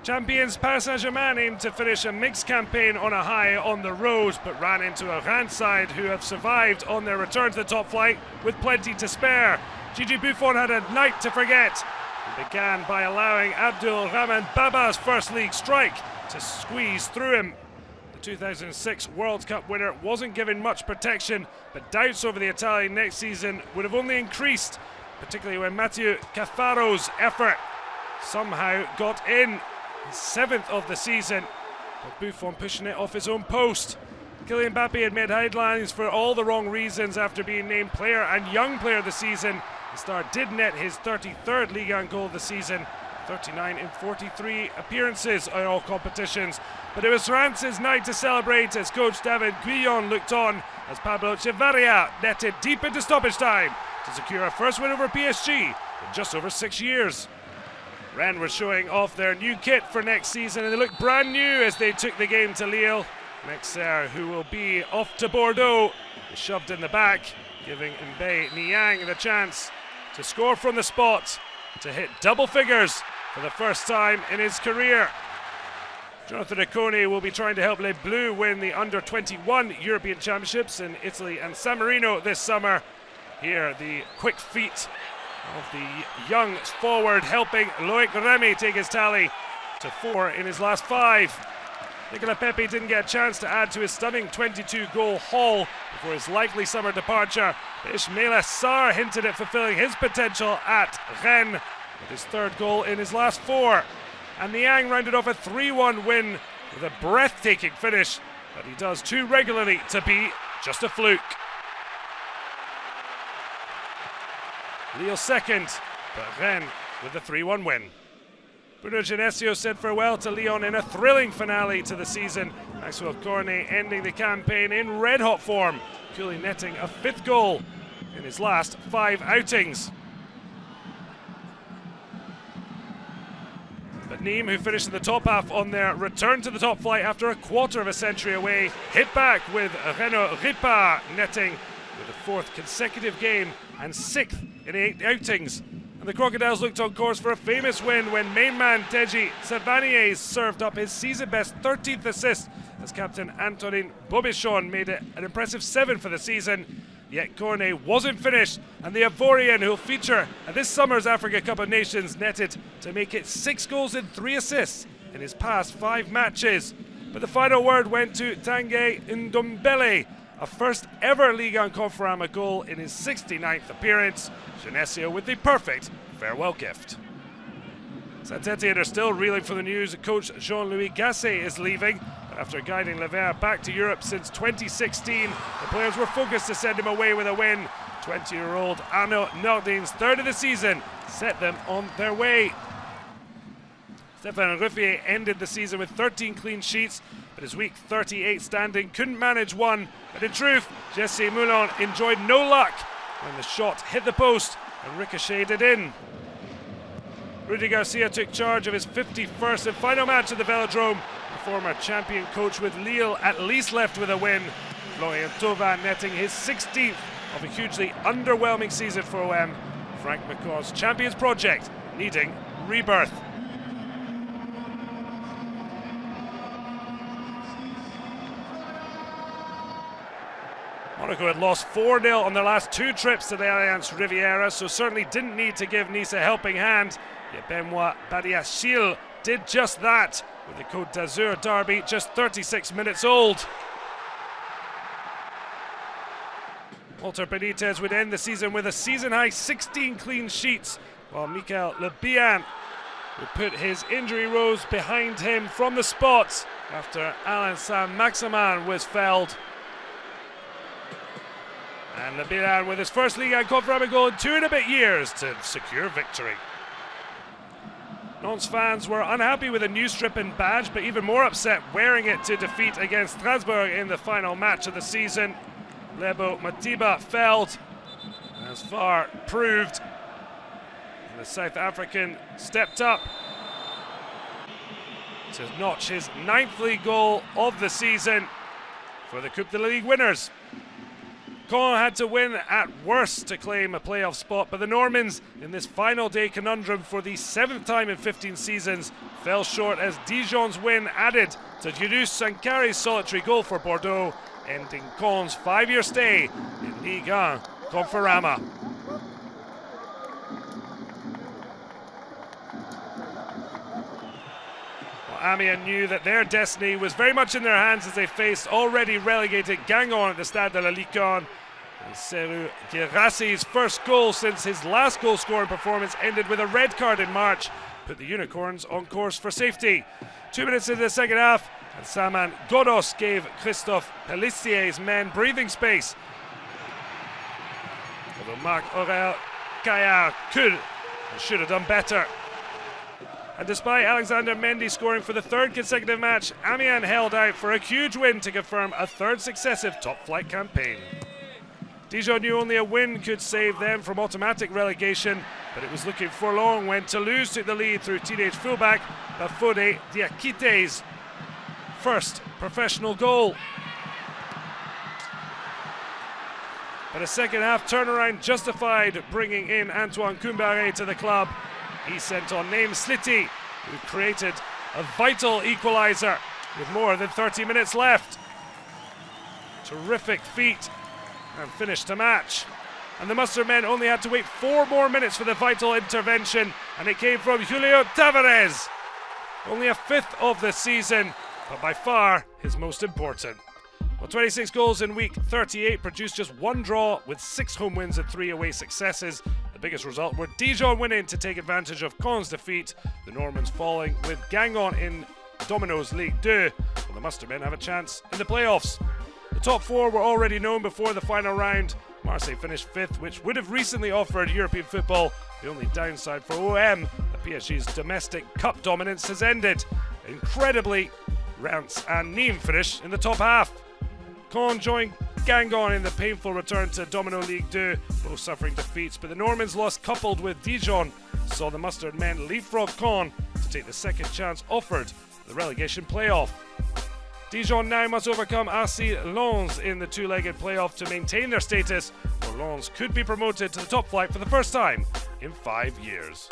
Champions Paris Saint-Germain aimed to finish a mixed campaign on a high on the road, but ran into a Reims side who have survived on their return to the top flight with plenty to spare. Gigi Buffon had a night to forget. He began by allowing Abdul Rahman Baba's first league strike to squeeze through him. The 2006 World Cup winner wasn't given much protection, but doubts over the Italian next season would have only increased, particularly when Matteo Caffaro's effort somehow got in. His 7th of the season, but Buffon pushing it off his own post. Kylian Mbappe had made headlines for all the wrong reasons after being named player and young player of the season. The star did net his 33rd Ligue 1 goal of the season, 39 in 43 appearances in all competitions. But it was Reims' night to celebrate as coach David Guillon looked on as Pablo Echevarria netted deep into stoppage time to secure a first win over PSG in just over 6 years. Rennes were showing off their new kit for next season and they looked brand new as they took the game to Lille. Mexer, who will be off to Bordeaux, was shoved in the back, giving Mbaye Niang the chance to score from the spot, to hit double figures for the first time in his career. Jonathan Riccone will be trying to help Les Bleus win the Under-21 European Championships in Italy and San Marino this summer. Here, the quick feet of the young forward helping Loic Remy take his tally to 4 in his last 5. Nicolas Pepe didn't get a chance to add to his stunning 22-goal haul before his likely summer departure, but Ismaila Sarr hinted at fulfilling his potential at Rennes with his 3rd goal in his last 4. And Niang rounded off a 3-1 win with a breathtaking finish that he does too regularly to be just a fluke. Lille 2nd, but Rennes with the 3-1 win. Bruno Genesio said farewell to Lyon in a thrilling finale to the season. Maxwell Cornet ending the campaign in red-hot form, coolly netting a 5th goal in his last 5 outings. But Nîmes, who finished in the top half on their return to the top flight after a quarter of a century away, hit back with Renaud Ripard netting with a 4th consecutive game and 6th in 8 outings. And the Crocodiles looked on course for a famous win when main man Teji Savanier served up his season-best 13th assist as captain Antonin Bobichon made it an impressive 7 for the season. Yet Cornet wasn't finished, and the Ivorian, who'll feature at this summer's Africa Cup of Nations, netted to make it 6 goals and 3 assists in his past 5 matches. But the final word went to Tanguy Ndombele, a first ever Ligue 1 Conforama goal in his 69th appearance. Genesio with the perfect farewell gift. Saint-Etienne are still reeling from the news that coach Jean-Louis Gasset is leaving. But after guiding Le Vert back to Europe since 2016, the players were focused to send him away with a win. 20-year-old Arnaud Nordin's 3rd of the season set them on their way. Stéphane Ruffier ended the season with 13 clean sheets, but his week 38 standing couldn't manage one. But in truth, Jesse Moulin enjoyed no luck when the shot hit the post and ricocheted in. Rudy Garcia took charge of his 51st and final match at the Velodrome. The former champion coach with Lille at least left with a win. Florian Thauvin netting his 16th of a hugely underwhelming season for OM. Frank McCaw's Champions project needing rebirth. Monaco had lost 4-0 on their last 2 trips to the Alliance Riviera, so certainly didn't need to give Nice a helping hand. Yet Benoit Badiachil did just that, with the Côte d'Azur derby just 36 minutes old. Walter Benitez would end the season with a season-high 16 clean sheets, while Michael Le Bihan would put his injury woes behind him from the spot after Alain Saint-Maximin was felled. And Le Bihan with his first Ligue 1 Conforama goal in 2 and a bit years to secure victory. Nantes fans were unhappy with a new strip and badge, but even more upset wearing it to defeat against Strasbourg in the final match of the season. Lebo Matiba felled, as far proved. And the South African stepped up to notch his 9th league goal of the season for the Coupe de la Ligue winners. Caen had to win at worst to claim a playoff spot, but the Normans, in this final day conundrum for the 7th time in 15 seasons, fell short as Dijon's win added to Giroud Sankare's solitary goal for Bordeaux, ending Caen's 5-year stay in Ligue 1 Conforama. Amiens knew that their destiny was very much in their hands as they faced already relegated Guingamp at the Stade de la Ligue. And Sehrou GUIRASSY's first goal since his last goal-scoring performance ended with a red card in March put the Unicorns on course for safety. 2 minutes into the second half, and Saman GHODDOS gave Christophe Pellissier's men breathing space. Although Marc-Aurel Caillard could and should have done better. And despite Alexandre Mendy scoring for the 3rd consecutive match, Amiens held out for a huge win to confirm a 3rd successive top-flight campaign. Dijon knew only a win could save them from automatic relegation, but it was looking forlorn when Toulouse took the lead through teenage fullback Bafode Diakite's first professional goal. But a second-half turnaround justified bringing in Antoine Koumbaré to the club. He sent on Naim Sliti, who created a vital equaliser with more than 30 minutes left. Terrific feat and finish to match. And the Mustard men only had to wait 4 more minutes for the vital intervention, and it came from Julio Tavares. Only a 5th of the season, but by far his most important. Well, 26 goals in week 38 produced just 1 draw with 6 home wins and 3 away successes. The biggest result were Dijon winning to take advantage of Caen's defeat, the Normans falling with Guingamp in Domino's Ligue 2, while the Mustard men have a chance in the playoffs. The top 4 were already known before the final round. Marseille finished 5th, which would have recently offered European football. The only downside for OM, the PSG's domestic cup dominance has ended. Incredibly, Reims and Nîmes finished in the top half. Caen joined Guingamp in the painful return to Domino Ligue 2, both suffering defeats, but the Normans' loss coupled with Dijon saw the Mustard men leapfrog Caen to take the second chance offered the relegation playoff. Dijon now must overcome RC Lens in the 2-legged playoff to maintain their status, or Lens could be promoted to the top flight for the first time in 5 years.